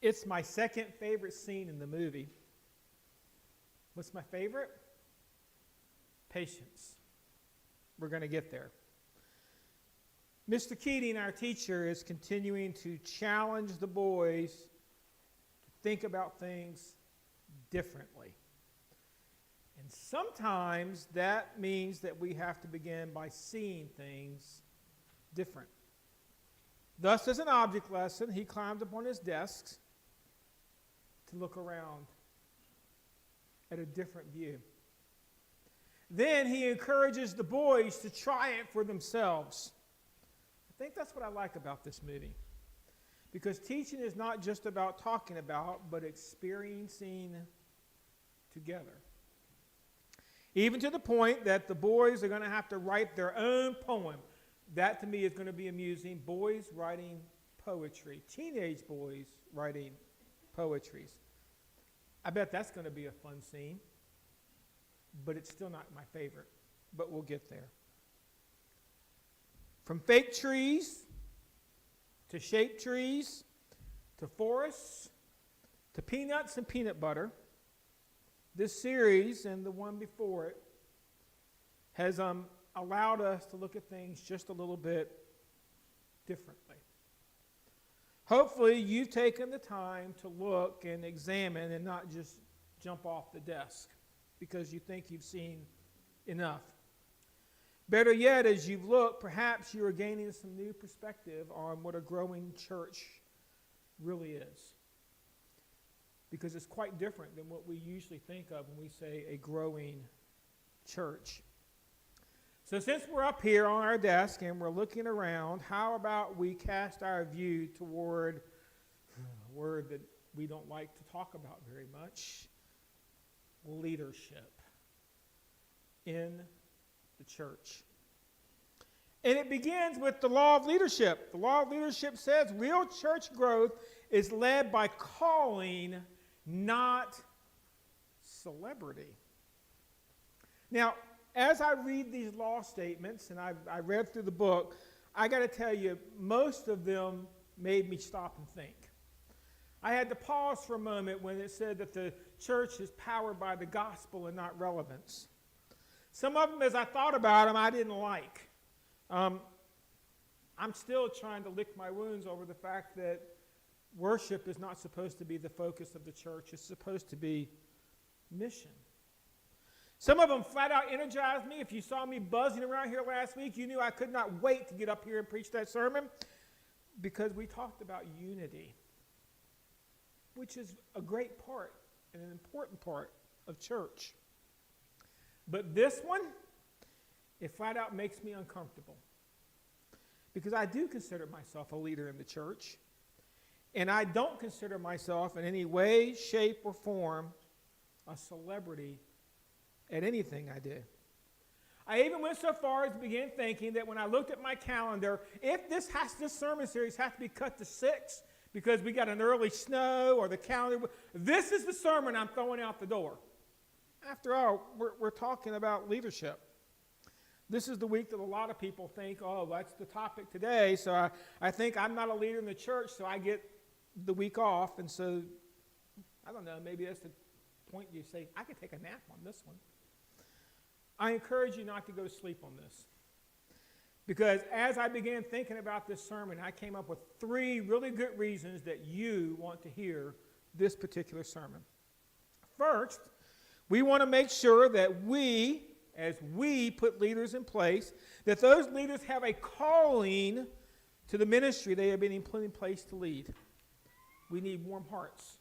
It's my second favorite scene in the movie. What's my favorite? Patience. We're going to get there. Mr. Keating, our teacher, is continuing to challenge the boys to think about things differently. And sometimes that means that we have to begin by seeing things different. Thus, as an object lesson, he climbed upon his desk to look around at a different view. Then he encourages the boys to try it for themselves. I think that's what I like about this movie. Because teaching is not just about talking about, but experiencing together. Even to the point that the boys are going to have to write their own poem. That to me is going to be amusing. Boys writing poetry. Teenage boys writing poetries. I bet that's going to be a fun scene. But it's still not my favorite. But we'll get there. From fake trees, to shaped trees, to forests, to peanuts and peanut butter, this series and the one before it has allowed us to look at things just a little bit differently. Hopefully you've taken the time to look and examine and not just jump off the desk because you think you've seen enough. Better yet, as you've looked, perhaps you are gaining some new perspective on what a growing church really is. Because it's quite different than what we usually think of when we say a growing church. So since we're up here on our desk and we're looking around, how about we cast our view toward a word that we don't like to talk about very much, leadership in the church. And it begins with the law of leadership. The law of leadership says real church growth is led by calling, not celebrity. Now, as I read these law statements, and I read through the book, I got to tell you, most of them made me stop and think. I had to pause for a moment when it said that the church is powered by the gospel and not relevance. Some of them, as I thought about them, I didn't like. I'm still trying to lick my wounds over the fact that worship is not supposed to be the focus of the church. It's supposed to be mission. Some of them flat out energized me. If you saw me buzzing around here last week, you knew I could not wait to get up here and preach that sermon because we talked about unity, which is a great part and an important part of church. But this one, it flat out makes me uncomfortable because I do consider myself a leader in the church, and I don't consider myself in any way, shape, or form a celebrity at anything I do. I even went so far as to begin thinking that when I looked at my calendar, if this sermon series has to be cut to 6 because we got an early snow or the calendar, this is the sermon I'm throwing out the door. After all, we're talking about leadership. This is the week that a lot of people think, oh, that's the topic today, so I think I'm not a leader in the church, so I get the week off, and so, I don't know, maybe that's the point you say, I could take a nap on this one. I encourage you not to go to sleep on this. Because as I began thinking about this sermon, I came up with 3 really good reasons that you want to hear this particular sermon. First, we want to make sure that we, as we put leaders in place, that those leaders have a calling to the ministry they have been put in place to lead. We need warm hearts,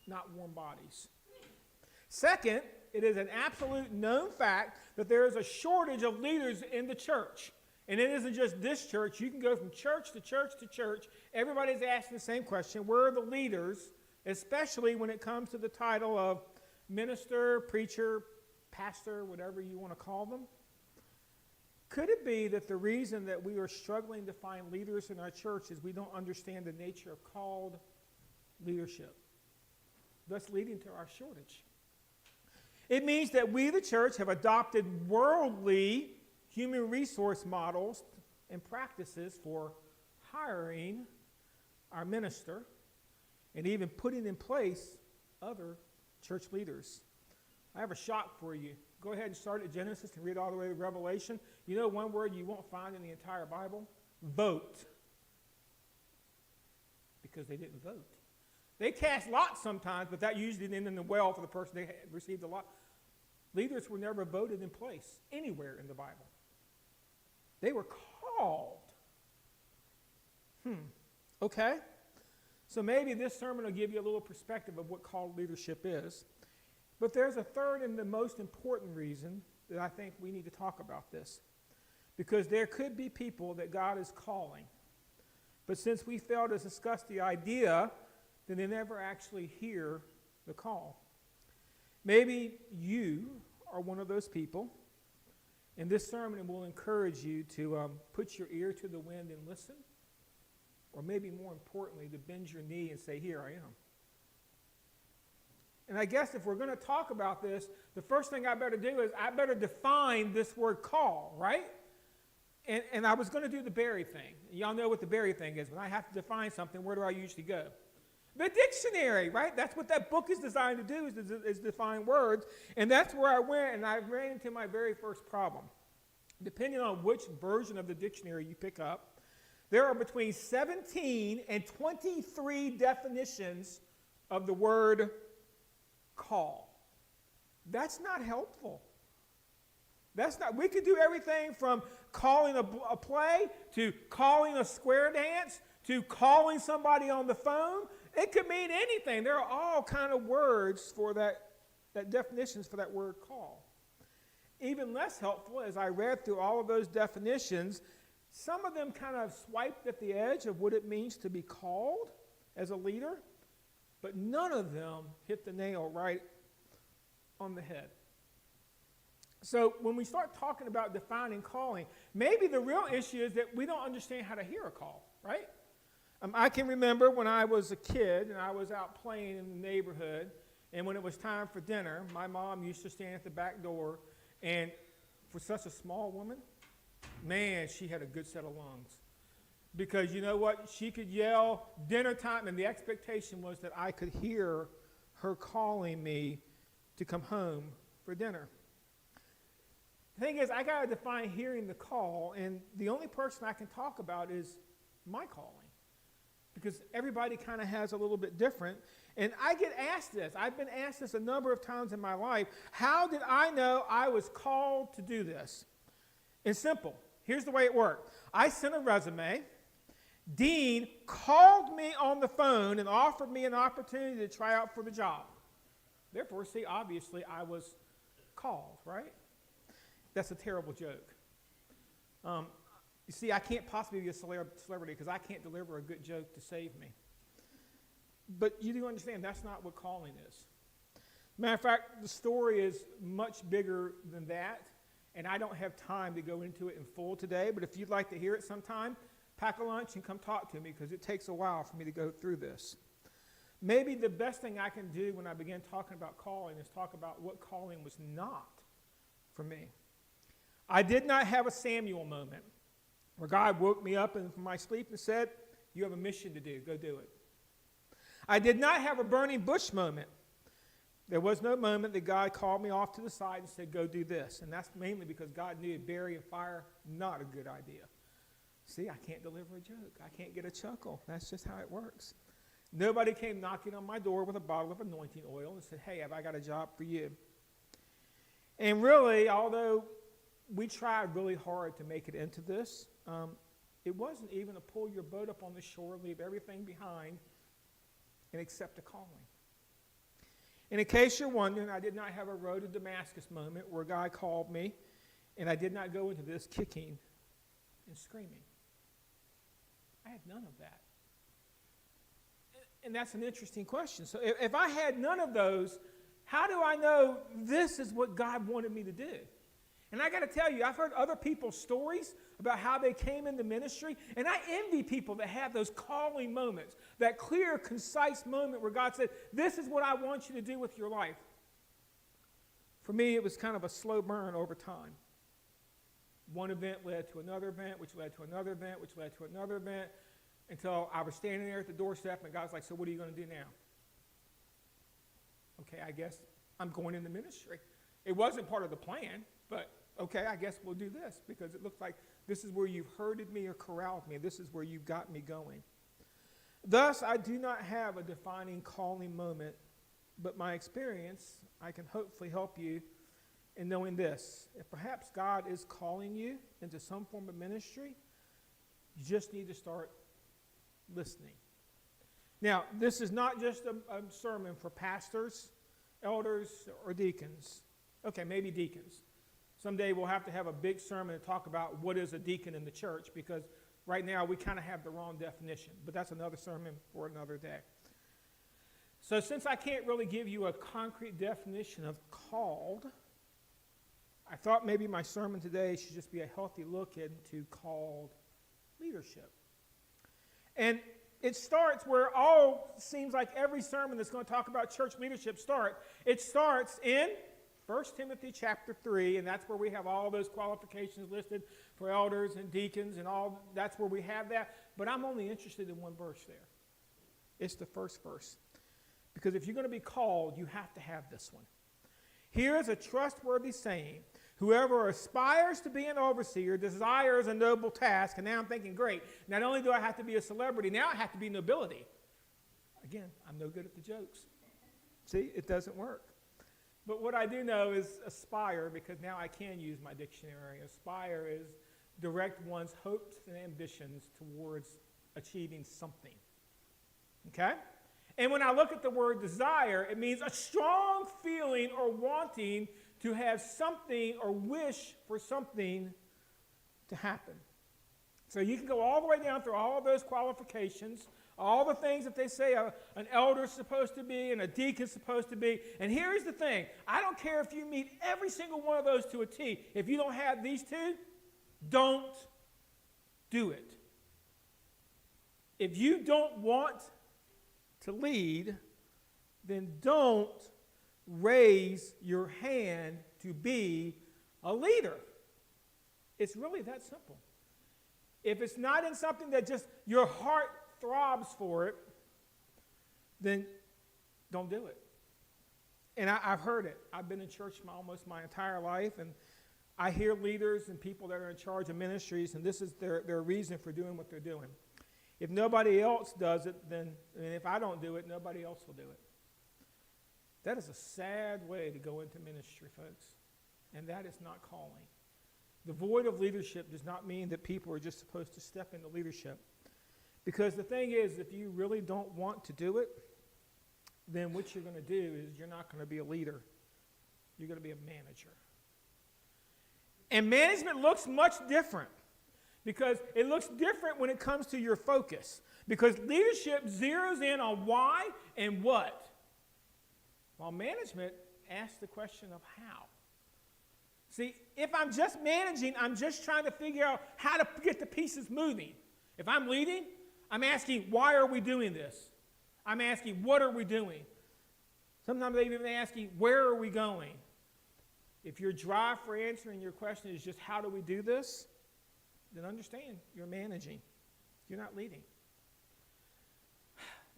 not warm bodies. Second, it is an absolute known fact that there is a shortage of leaders in the church. And it isn't just this church. You can go from church to church to church. Everybody's asking the same question. Where are the leaders, especially when it comes to the title of minister, preacher, pastor, whatever you want to call them? Could it be that the reason that we are struggling to find leaders in our church is we don't understand the nature of called leadership, thus leading to our shortage? It means that we, the church, have adopted worldly human resource models and practices for hiring our minister and even putting in place other church leaders. I have a shock for you. Go ahead and start at Genesis and read all the way to Revelation. You know one word you won't find in the entire Bible? Vote. Because they didn't vote. They cast lots sometimes, but that usually didn't end in well for the person they received a lot. Leaders were never voted in place anywhere in the Bible. They were called. Okay? So maybe this sermon will give you a little perspective of what called leadership is. But there's a third and the most important reason that I think we need to talk about this. Because there could be people that God is calling. But since we fail to discuss the idea, then they never actually hear the call. Maybe you are one of those people, and this sermon will encourage you to put your ear to the wind and listen, or maybe more importantly, to bend your knee and say, here I am. And I guess if we're going to talk about this, the first thing I better do is I better define this word call, right? And I was going to do the Barry thing. Y'all know what the Barry thing is. When I have to define something, where do I usually go? The dictionary, right? That's what that book is designed to do, is define words. And that's where I went, and I ran into my very first problem. Depending on which version of the dictionary you pick up, there are between 17 and 23 definitions of the word call. That's not helpful. That's not. We could do everything from calling a play to calling a square dance to calling somebody on the phone. It could mean anything. There are all kind of words for that definitions for that word call. Even less helpful, as I read through all of those definitions, some of them kind of swiped at the edge of what it means to be called as a leader, but none of them hit the nail right on the head. So when we start talking about defining calling, maybe the real issue is that we don't understand how to hear a call, right? I can remember when I was a kid and I was out playing in the neighborhood, and when it was time for dinner, my mom used to stand at the back door, and for such a small woman, man, she had a good set of lungs. Because you know what? She could yell dinner time, and the expectation was that I could hear her calling me to come home for dinner. The thing is, I got to define hearing the call, and the only person I can talk about is my calling. Because everybody kind of has a little bit different. And I get asked this. I've been asked this a number of times in my life. How did I know I was called to do this? It's simple. Here's the way it worked. I sent a resume. Dean called me on the phone and offered me an opportunity to try out for the job. Therefore, see, obviously, I was called, right? That's a terrible joke. You see, I can't possibly be a celebrity because I can't deliver a good joke to save me. But you do understand that's not what calling is. Matter of fact, the story is much bigger than that, and I don't have time to go into it in full today, but if you'd like to hear it sometime, pack a lunch and come talk to me because it takes a while for me to go through this. Maybe the best thing I can do when I begin talking about calling is talk about what calling was not for me. I did not have a Samuel moment where God woke me up from my sleep and said, you have a mission to do, go do it. I did not have a burning bush moment. There was no moment that God called me off to the side and said, go do this. And that's mainly because God knew burying fire, not a good idea. See, I can't deliver a joke. I can't get a chuckle. That's just how it works. Nobody came knocking on my door with a bottle of anointing oil and said, hey, have I got a job for you? And really, although we tried really hard to make it into this, it wasn't even to pull your boat up on the shore, leave everything behind, and accept a calling. And in case you're wondering, I did not have a road to Damascus moment where God called me, and I did not go into this kicking and screaming. I had none of that. And that's an interesting question. So if I had none of those, how do I know this is what God wanted me to do? And I got to tell you, I've heard other people's stories about how they came into ministry, and I envy people that have those calling moments, that clear, concise moment where God said, this is what I want you to do with your life. For me, it was kind of a slow burn over time. One event led to another event, which led to another event, which led to another event. until I was standing there at the doorstep, and God's like, so what are you going to do now? Okay, I guess I'm going into ministry. It wasn't part of the plan, but okay, I guess we'll do this because it looks like this is where you've herded me or corralled me. This is where you've got me going. Thus, I do not have a defining calling moment, but my experience, I can hopefully help you in knowing this. If perhaps God is calling you into some form of ministry, you just need to start listening. Now, this is not just a sermon for pastors, elders, or deacons. Okay, maybe deacons. Someday we'll have to have a big sermon to talk about what is a deacon in the church, because right now we kind of have the wrong definition. But that's another sermon for another day. So since I can't really give you a concrete definition of called, I thought maybe my sermon today should just be a healthy look into called leadership. And it starts where seems like every sermon that's going to talk about church leadership starts. It starts in 1 Timothy chapter 3, and that's where we have all those qualifications listed for elders and deacons and all. That's where we have that. But I'm only interested in one verse there. It's the first verse. Because if you're going to be called, you have to have this one. Here is a trustworthy saying. Whoever aspires to be an overseer desires a noble task. And now I'm thinking, great, not only do I have to be a celebrity, now I have to be nobility. Again, I'm no good at the jokes. See, it doesn't work. But what I do know is aspire, because now I can use my dictionary. Aspire is direct one's hopes and ambitions towards achieving something. Okay? And when I look at the word desire, it means a strong feeling or wanting to have something or wish for something to happen. So you can go all the way down through all of those qualifications, all the things that they say an elder is supposed to be and a deacon is supposed to be. And here's the thing. I don't care if you meet every single one of those to a T. If you don't have these two, don't do it. If you don't want to lead, then don't raise your hand to be a leader. It's really that simple. If it's not in something that just your heart throbs for it, then don't do it. And I've heard it. I've been in church almost my entire life, and I hear leaders and people that are in charge of ministries, and this is their reason for doing what they're doing. If nobody else does it, then if I don't do it, nobody else will do it. That is a sad way to go into ministry, folks, and that is not calling. The void of leadership does not mean that people are just supposed to step into leadership. Because the thing is, if you really don't want to do it, then what you're going to do is you're not going to be a leader. You're going to be a manager. And management looks much different, because it looks different when it comes to your focus. Because leadership zeroes in on why and what, while management asks the question of how. See, if I'm just managing, I'm just trying to figure out how to get the pieces moving. If I'm leading, I'm asking, why are we doing this? I'm asking, what are we doing? Sometimes they even ask you, where are we going? If your drive for answering your question is just, how do we do this? Then understand, you're managing. You're not leading.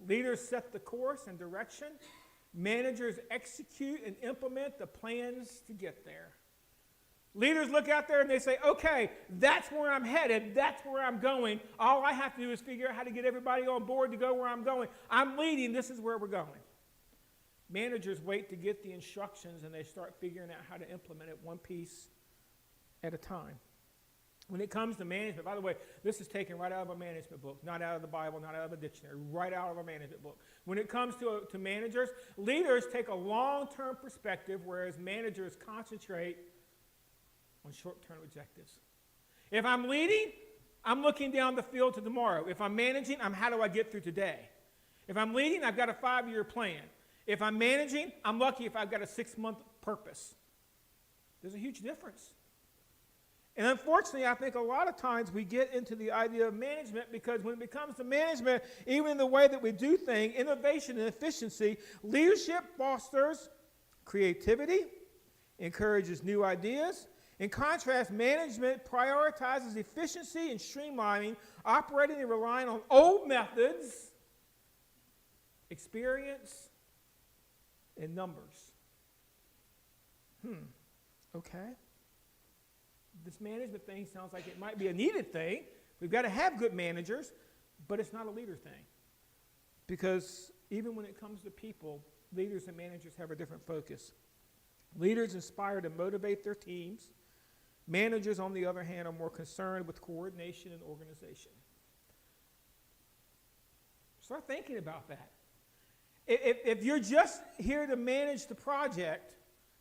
Leaders set the course and direction. Managers execute and implement the plans to get there. Leaders look out there and they say, okay, that's where I'm headed. That's where I'm going. All I have to do is figure out how to get everybody on board to go where I'm going. I'm leading. This is where we're going. Managers wait to get the instructions, and they start figuring out how to implement it one piece at a time. When it comes to management, by the way, this is taken right out of a management book, not out of the Bible, not out of a dictionary, right out of a management book. When it comes to managers, leaders take a long-term perspective, whereas managers concentrate on short-term objectives. If I'm leading, I'm looking down the field to tomorrow. If I'm managing, how do I get through today? If I'm leading, I've got a 5-year plan. If I'm managing, I'm lucky if I've got a 6-month purpose. There's a huge difference. And unfortunately, I think a lot of times we get into the idea of management, because when it comes to management, even in the way that we do things, innovation and efficiency, leadership fosters creativity, encourages new ideas, In contrast, management prioritizes efficiency and streamlining, operating and relying on old methods, experience, and numbers. Okay. This management thing sounds like it might be a needed thing. We've got to have good managers, but it's not a leader thing. Because even when it comes to people, leaders and managers have a different focus. Leaders inspire to motivate their teams. Managers, on the other hand, are more concerned with coordination and organization. Start thinking about that. If you're just here to manage the project,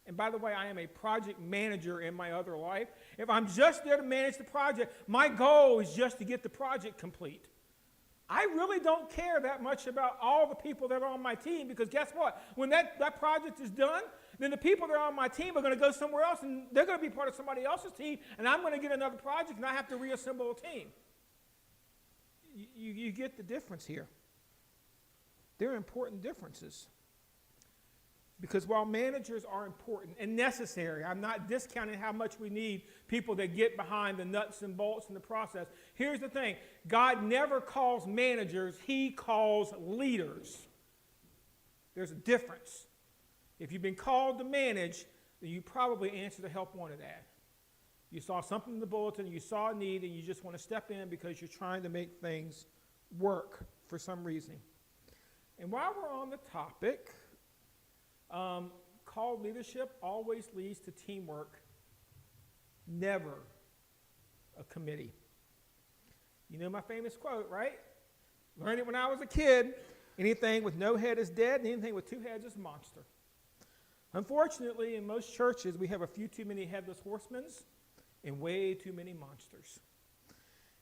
and by the way, I am a project manager in my other life. If I'm just there to manage the project, my goal is just to get the project complete. I really don't care that much about all the people that are on my team, because guess what? When that project is done, then the people that are on my team are going to go somewhere else, and they're going to be part of somebody else's team, and I'm going to get another project, and I have to reassemble a team. You get the difference here. There are important differences. Because while managers are important and necessary, I'm not discounting how much we need people that get behind the nuts and bolts in the process. Here's the thing. God never calls managers, he calls leaders. There's a difference. If you've been called to manage, then you probably answered a help wanted ad. You saw something in the bulletin, you saw a need, and you just want to step in because you're trying to make things work for some reason. And while we're on the topic, called leadership always leads to teamwork, never a committee. You know my famous quote, right? Learned it when I was a kid. Anything with no head is dead, and anything with two heads is a monster. Unfortunately, in most churches, we have a few too many headless horsemen and way too many monsters.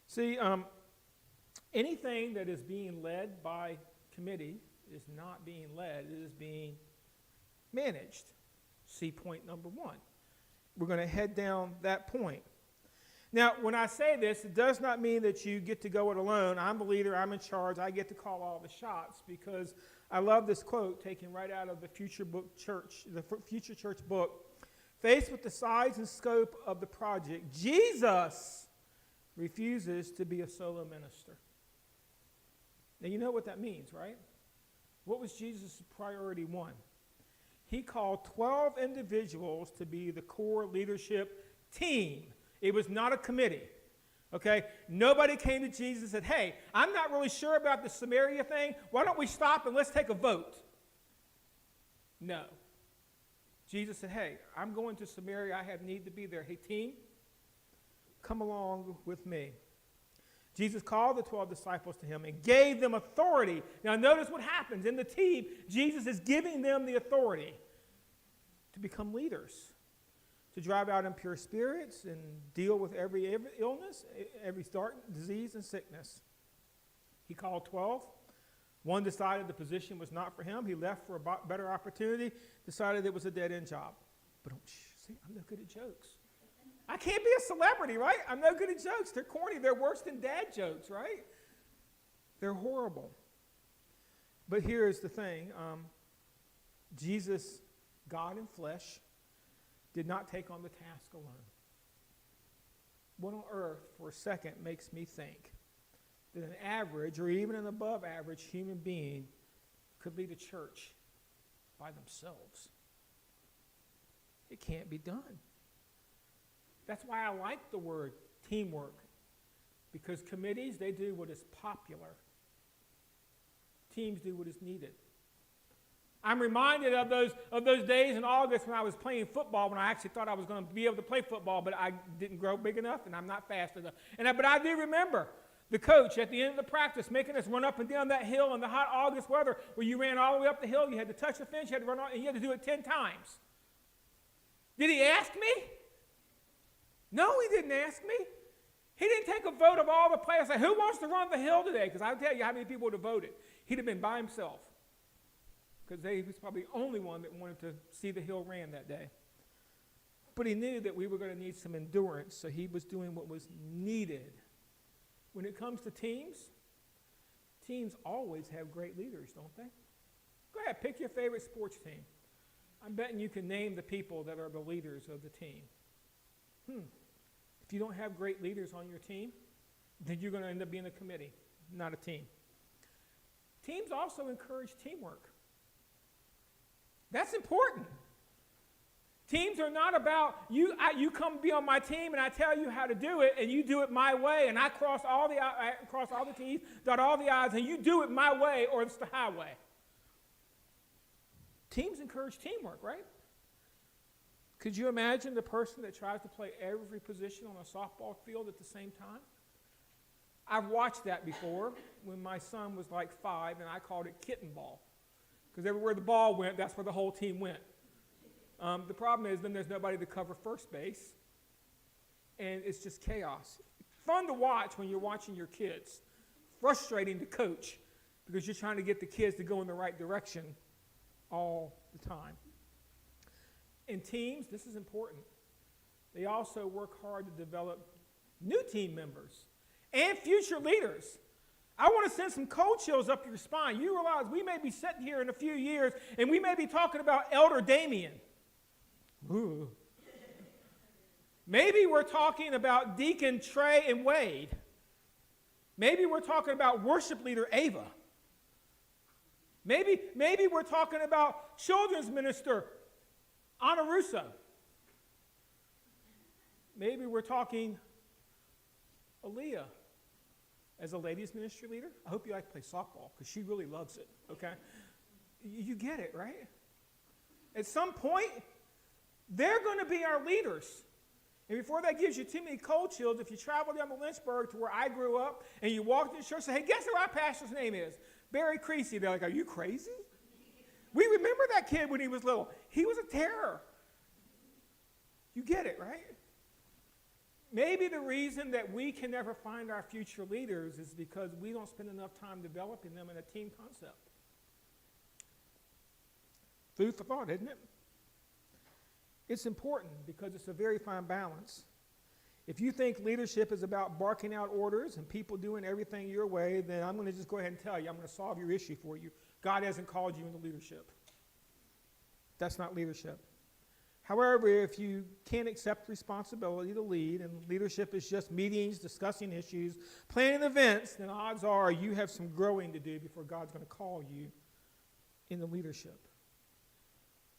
See, anything that is being led by committee is not being led, it is being managed. See point number 1. We're going to head down that point. Now, when I say this, it does not mean that you get to go it alone. I'm the leader, I'm in charge, I get to call all the shots, because I love this quote taken right out of the Future Church book. Faced with the size and scope of the project, Jesus refuses to be a solo minister. Now, you know what that means, right? What was Jesus' priority 1? He called 12 individuals to be the core leadership team. It was not a committee, okay? Nobody came to Jesus and said, hey, I'm not really sure about the Samaria thing. Why don't we stop and let's take a vote? No. Jesus said, hey, I'm going to Samaria. I have need to be there. Hey, team, come along with me. Jesus called the 12 disciples to him and gave them authority. Now notice what happens. In the team, Jesus is giving them the authority to become leaders, to drive out impure spirits and deal with every illness, every disease and sickness. He called 12. One decided the position was not for him. He left for a better opportunity, decided it was a dead-end job. But see, I'm no good at jokes. I can't be a celebrity, right? I'm no good at jokes. They're corny. They're worse than dad jokes, right? They're horrible. But here's the thing. Jesus, God in flesh, did not take on the task alone. What on earth, for a second, makes me think that an average or even an above average human being could lead a church by themselves? It can't be done. That's why I like the word teamwork, because committees, they do what is popular. Teams do what is needed. I'm reminded of those days in August when I was playing football, when I actually thought I was going to be able to play football, but I didn't grow big enough and I'm not fast enough. But I do remember the coach at the end of the practice making us run up and down that hill in the hot August weather, where you ran all the way up the hill, you had to touch the fence, you had to run on, and you had to do it 10 times. Did he ask me? No, he didn't ask me. He didn't take a vote of all the players. Say, who wants to run the hill today? Because I'll tell you how many people would have voted. He'd have been by himself, because he was probably the only one that wanted to see the hill ran that day. But he knew that we were going to need some endurance, so he was doing what was needed. When it comes to teams, teams always have great leaders, don't they? Go ahead, pick your favorite sports team. I'm betting you can name the people that are the leaders of the team. If you don't have great leaders on your team, then you're going to end up being a committee, not a team. Teams also encourage teamwork. That's important. Teams are not about you come be on my team and I tell you how to do it and you do it my way and I cross all the T's, dot all the I's, and you do it my way or it's the highway. Teams encourage teamwork, right? Could you imagine the person that tries to play every position on a softball field at the same time? I've watched that before when my son was like 5 and I called it kitten ball. Because everywhere the ball went, that's where the whole team went. The problem is then there's nobody to cover first base, and it's just chaos. Fun to watch when you're watching your kids. Frustrating to coach because you're trying to get the kids to go in the right direction all the time. In teams, this is important. They also work hard to develop new team members and future leaders. I want to send some cold chills up your spine. You realize we may be sitting here in a few years and we may be talking about Elder Damien. Ooh. Maybe we're talking about Deacon Trey and Wade. Maybe we're talking about worship leader Ava. Maybe we're talking about children's minister Anna Russo. Maybe we're talking Aaliyah as a ladies ministry leader. I hope you like to play softball because she really loves it, okay? You get it, right? At some point, they're going to be our leaders. And before that gives you too many cold chills, if you travel down to Lynchburg to where I grew up and you walk into the church and say, hey, guess what our pastor's name is? Barry Creasy. They're like, are you crazy? We remember that kid when he was little. He was a terror. You get it, right? Maybe the reason that we can never find our future leaders is because we don't spend enough time developing them in a team concept. Food for thought, isn't it? It's important because it's a very fine balance. If you think leadership is about barking out orders and people doing everything your way, then I'm going to just go ahead and tell you, I'm going to solve your issue for you. God hasn't called you into leadership. That's not leadership. However, if you can't accept responsibility to lead, and leadership is just meetings, discussing issues, planning events, then odds are you have some growing to do before God's going to call you into leadership.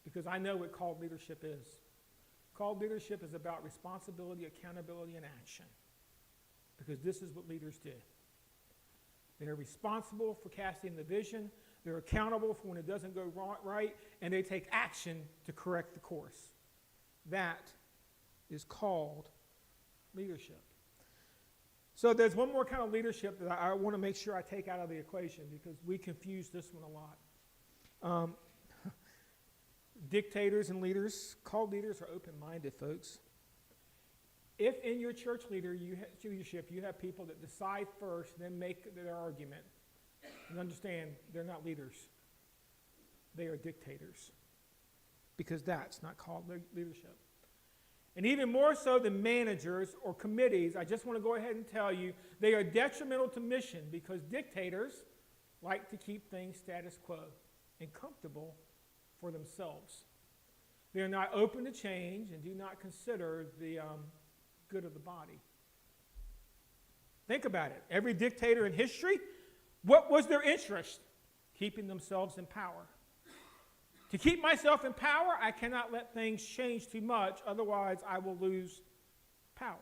Because I know what called leadership is. Called leadership is about responsibility, accountability, and action. Because this is what leaders do. They're responsible for casting the vision. They're accountable for when it doesn't go right, and they take action to correct the course. That is called leadership. So there's one more kind of leadership that I want to make sure I take out of the equation because we confuse this one a lot. Dictators and leaders, called leaders are open-minded, folks. If in your church leadership you have people that decide first, then make their argument, and understand they're not leaders. They are dictators. Because that's not called leadership. And even more so than managers or committees, I just want to go ahead and tell you, they are detrimental to mission because dictators like to keep things status quo and comfortable for themselves. They are not open to change and do not consider the good of the body. Think about it. Every dictator in history, what was their interest? Keeping themselves in power. To keep myself in power, I cannot let things change too much, otherwise I will lose power.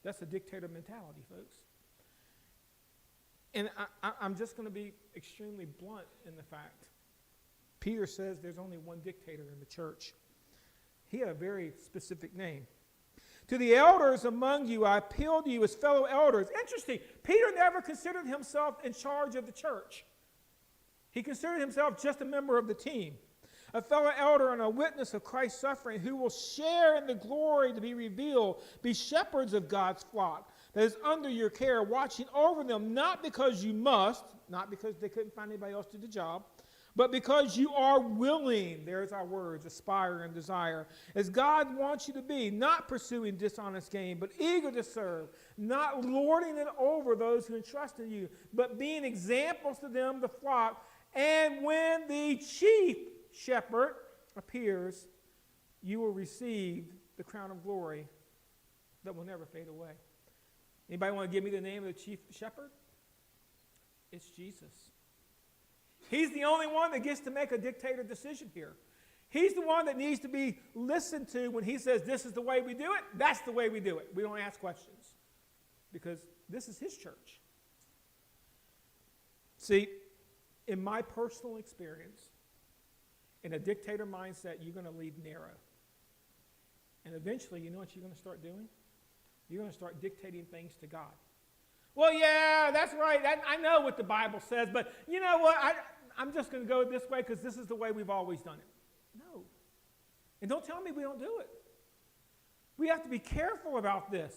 That's a dictator mentality, folks. And I'm just going to be extremely blunt in the fact. Peter says there's only one dictator in the church. He had a very specific name. To the elders among you, I appeal to you as fellow elders. Interesting. Peter never considered himself in charge of the church. He considered himself just a member of the team, a fellow elder and a witness of Christ's suffering who will share in the glory to be revealed, be shepherds of God's flock that is under your care, watching over them, not because you must, not because they couldn't find anybody else to do the job, but because you are willing, there's our words, aspire and desire, as God wants you to be, not pursuing dishonest gain, but eager to serve, not lording it over those who entrust in you, but being examples to them, the flock. And when the chief shepherd appears, you will receive the crown of glory that will never fade away. Anybody want to give me the name of the chief shepherd? It's Jesus. He's the only one that gets to make a dictator decision here. He's the one that needs to be listened to when he says this is the way we do it. That's the way we do it. We don't ask questions because this is his church. See, in my personal experience, in a dictator mindset, you're going to lead narrow. And eventually, you know what you're going to start doing? You're going to start dictating things to God. Well, yeah, that's right. I know what the Bible says, but you know what? I'm just going to go this way because this is the way we've always done it. No. And don't tell me we don't do it. We have to be careful about this.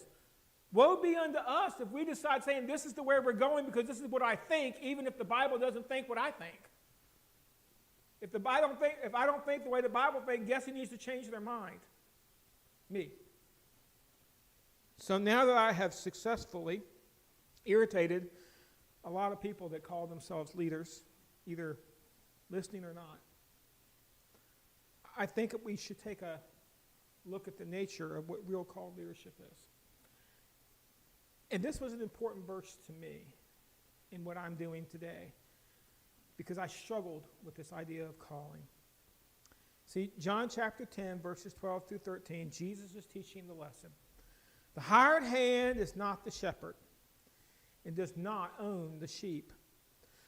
Woe be unto us if we decide saying this is the way we're going because this is what I think, even if the Bible doesn't think what I think. If I don't think the way the Bible thinks, guess who needs to change their mind? Me. So now that I have successfully irritated a lot of people that call themselves leaders, either listening or not, I think that we should take a look at the nature of what real called leadership is. And this was an important verse to me in what I'm doing today because I struggled with this idea of calling. See, John chapter 10, verses 12 through 13, Jesus is teaching the lesson. The hired hand is not the shepherd and does not own the sheep.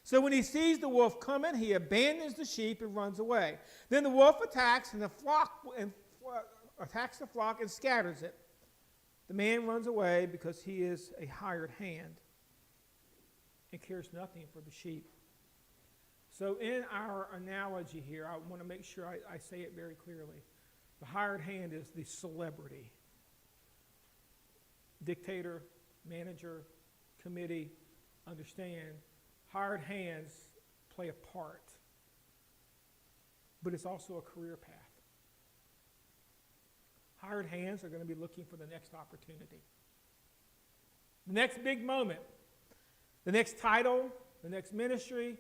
So when he sees the wolf coming, he abandons the sheep and runs away. Then the wolf attacks the flock and scatters it. The man runs away because he is a hired hand and cares nothing for the sheep. So in our analogy here, I want to make sure I say it very clearly. The hired hand is the celebrity. Dictator, manager, committee, understand. Hired hands play a part, but it's also a career path. Hired hands are going to be looking for the next opportunity, the next big moment, the next title, the next ministry,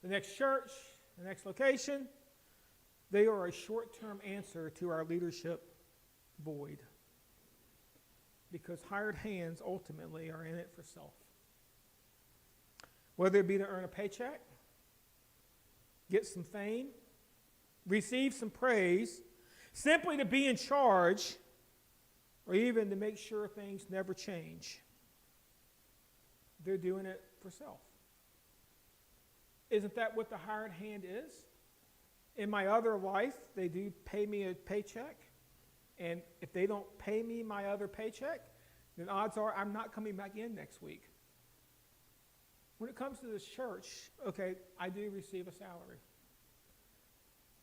the next church, the next location. They are a short-term answer to our leadership void because hired hands ultimately are in it for self. Whether it be to earn a paycheck, get some fame, receive some praise, simply to be in charge, or even to make sure things never change. They're doing it for self. Isn't that what the hired hand is? In my other life, they do pay me a paycheck, and if they don't pay me my other paycheck, then odds are I'm not coming back in next week. When it comes to this church, okay, I do receive a salary.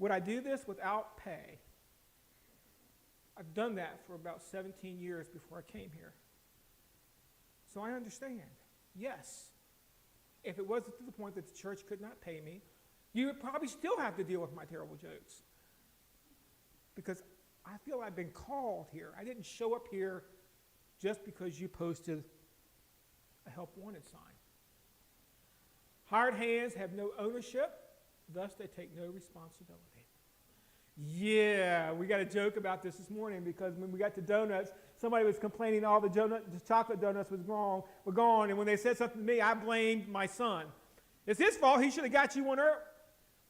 Would I do this without pay? I've done that for about 17 years before I came here. So I understand. Yes. If it wasn't to the point that the church could not pay me, you would probably still have to deal with my terrible jokes. Because I feel I've been called here. I didn't show up here just because you posted a help wanted sign. Hired hands have no ownership, thus they take no responsibility. Yeah, we got a joke about this morning because when we got to donuts, somebody was complaining all the chocolate donuts were gone, and when they said something to me, I blamed my son. It's his fault. He should have got you one early.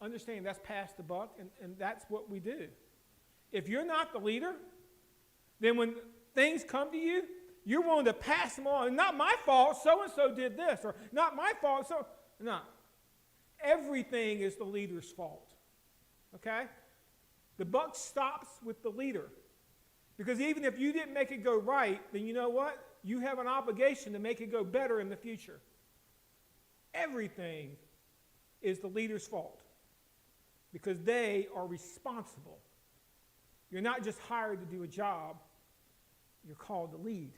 Understand, that's past the buck, and that's what we do. If you're not the leader, then when things come to you, you're willing to pass them on. Not my fault, so-and-so did this, or not my fault, so... No. Everything is the leader's fault. Okay? The buck stops with the leader. Because even if you didn't make it go right, then you know what? You have an obligation to make it go better in the future. Everything is the leader's fault. Because they are responsible. You're not just hired to do a job. You're called to lead.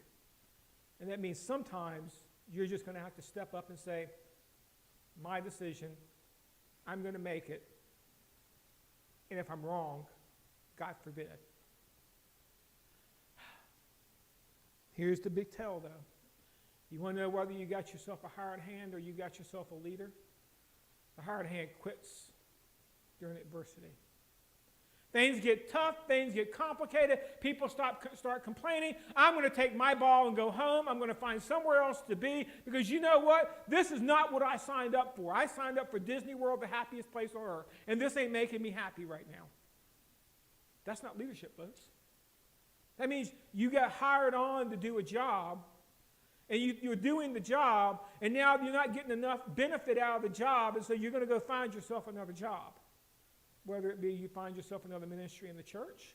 And that means sometimes you're just going to have to step up and say, my decision, I'm going to make it. And if I'm wrong, God forbid. Here's the big tell, though. You want to know whether you got yourself a hired hand or you got yourself a leader? The hired hand quits during adversity. Things get tough, things get complicated, people start complaining. I'm going to take my ball and go home. I'm going to find somewhere else to be because you know what? This is not what I signed up for. I signed up for Disney World, the happiest place on earth, and this ain't making me happy right now. That's not leadership, folks. That means you got hired on to do a job, and you're doing the job, and now you're not getting enough benefit out of the job, and so you're going to go find yourself another job. Whether it be you find yourself another ministry in the church,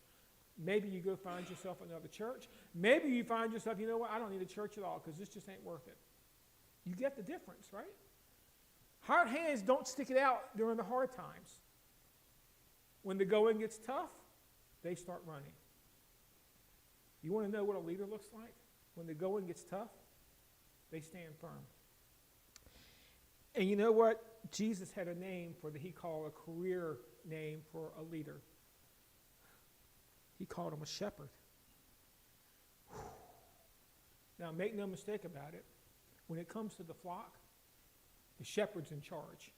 maybe you go find yourself another church, maybe you find yourself, you know what, I don't need a church at all because this just ain't worth it. You get the difference, right? Hard hands don't stick it out during the hard times. When the going gets tough, they start running. You want to know what a leader looks like? When the going gets tough, they stand firm. And you know what? Jesus had a name for he called a career name for a leader. He called him a shepherd. Now, make no mistake about it. When it comes to the flock, the shepherd's in charge.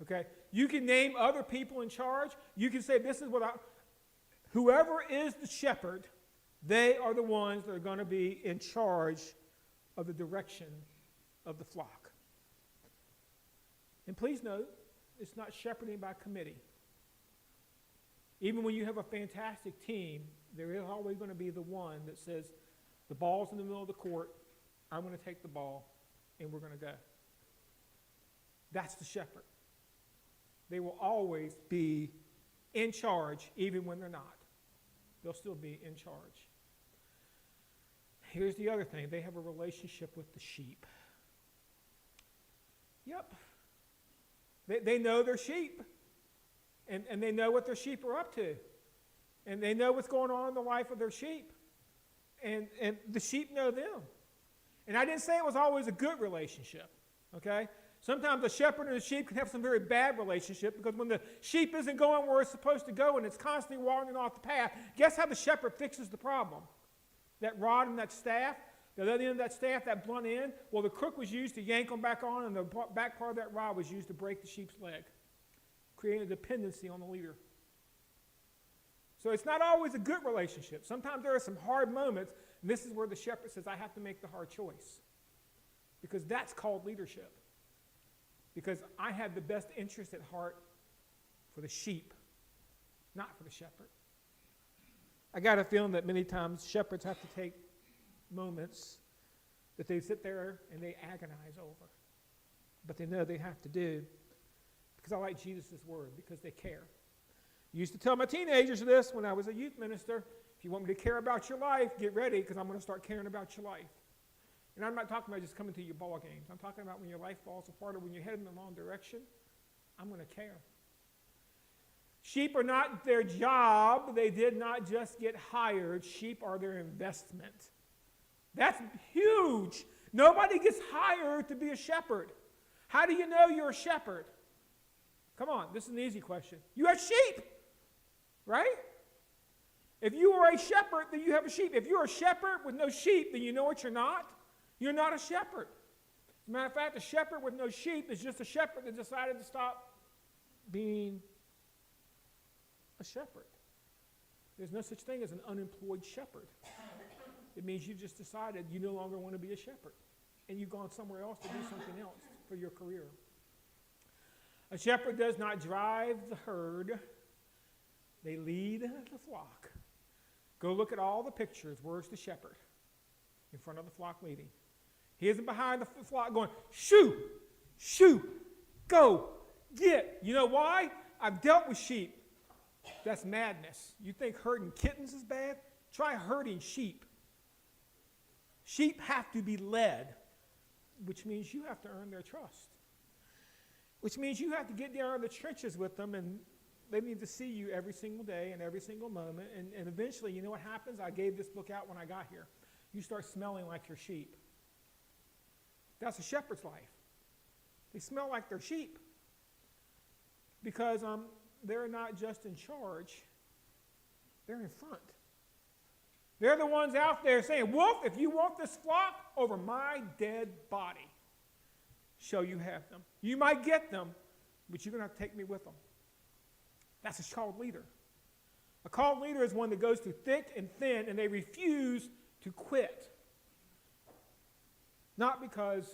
Okay? You can name other people in charge. You can say, this is what whoever is the shepherd, they are the ones that are going to be in charge of the direction of the flock. And please note, it's not shepherding by committee. Even when you have a fantastic team, there is always going to be the one that says, the ball's in the middle of the court, I'm going to take the ball, and we're going to go. That's the shepherd. They will always be in charge, even when they're not. They'll still be in charge. Here's the other thing. They have a relationship with the sheep. Yep. They know their sheep, and they know what their sheep are up to, and they know what's going on in the life of their sheep, and the sheep know them. And I didn't say it was always a good relationship, okay? Sometimes the shepherd and the sheep can have some very bad relationship because when the sheep isn't going where it's supposed to go and it's constantly wandering off the path, guess how the shepherd fixes the problem? That rod and that staff, the other end of that staff, that blunt end, well, the crook was used to yank them back on, and the back part of that rod was used to break the sheep's leg, creating a dependency on the leader. So it's not always a good relationship. Sometimes there are some hard moments, and this is where the shepherd says, I have to make the hard choice. Because that's called leadership. Because I have the best interest at heart for the sheep, not for the shepherd. I got a feeling that many times shepherds have to take moments that they sit there and they agonize over. But they know they have to do because I like Jesus' word, because they care. I used to tell my teenagers this when I was a youth minister. If you want me to care about your life, get ready because I'm going to start caring about your life. And I'm not talking about just coming to your ball games. I'm talking about when your life falls apart or when you're heading in the wrong direction, I'm going to care. Sheep are not their job. They did not just get hired. Sheep are their investment. That's huge. Nobody gets hired to be a shepherd. How do you know you're a shepherd? Come on, this is an easy question. You have sheep, right? If you are a shepherd, then you have a sheep. If you're a shepherd with no sheep, then you know what you're not. You're not a shepherd. As a matter of fact, a shepherd with no sheep is just a shepherd that decided to stop being a shepherd. There's no such thing as an unemployed shepherd. It means you've just decided you no longer want to be a shepherd, and you've gone somewhere else to do something else for your career. A shepherd does not drive the herd. They lead the flock. Go look at all the pictures. Where's the shepherd? In front of the flock leading. He isn't behind the flock going, shoo, shoo, go, get. You know why? I've dealt with sheep. That's madness. You think herding kittens is bad? Try herding sheep. Sheep have to be led, which means you have to earn their trust. Which means you have to get down in the trenches with them, and they need to see you every single day and every single moment. And eventually, you know what happens? I gave this book out when I got here. You start smelling like your sheep. That's a shepherd's life. They smell like their sheep because they're not just in charge, they're in front. They're the ones out there saying, Wolf, if you want this flock over my dead body, show you have them. You might get them, but you're going to have to take me with them. That's a called leader. A called leader is one that goes through thick and thin, and they refuse to quit. Not because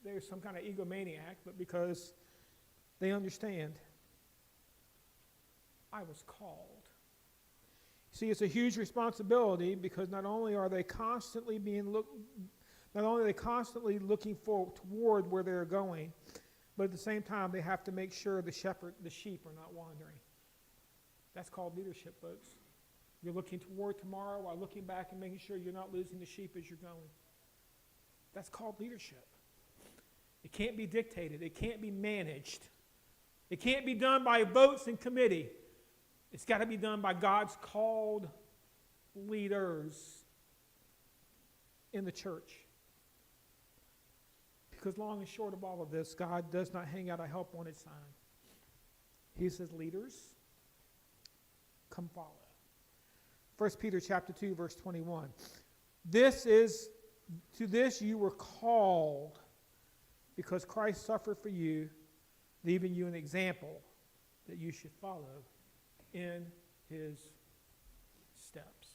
they're some kind of egomaniac, but because they understand, I was called. See, it's a huge responsibility because not only are they constantly looking toward where they're going, but at the same time they have to make sure the sheep are not wandering. That's called leadership, folks. You're looking toward tomorrow while looking back and making sure you're not losing the sheep as you're going. That's called leadership. It can't be dictated. It can't be managed. It can't be done by votes in committee. It's got to be done by God's called leaders in the church. Because long and short of all of this, God does not hang out a help wanted sign. He says, leaders, come follow. 1 Peter chapter 2, verse 21. To this you were called, because Christ suffered for you, leaving you an example that you should follow in his steps.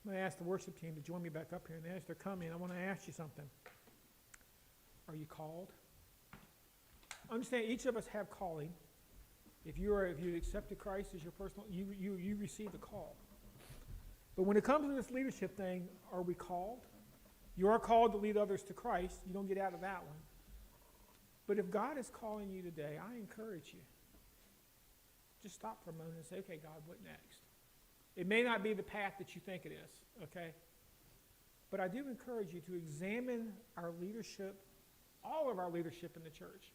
I'm going to ask the worship team to join me back up here, and as they're coming, I want to ask you something. Are you called? Understand, each of us have calling. If you accepted Christ as your personal, you receive the call. But when it comes to this leadership thing, are we called? You are called to lead others to Christ. You don't get out of that one. But if God is calling you today, I encourage you. Just stop for a moment and say, okay, God, what next? It may not be the path that you think it is, okay? But I do encourage you to examine our leadership, all of our leadership in the church.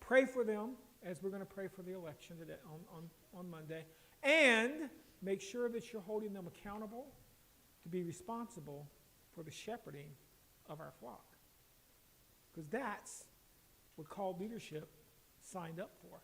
Pray for them, as we're going to pray for the election today on Monday. And make sure that you're holding them accountable to be responsible for the shepherding of our flock. Because that's what called leadership signed up for.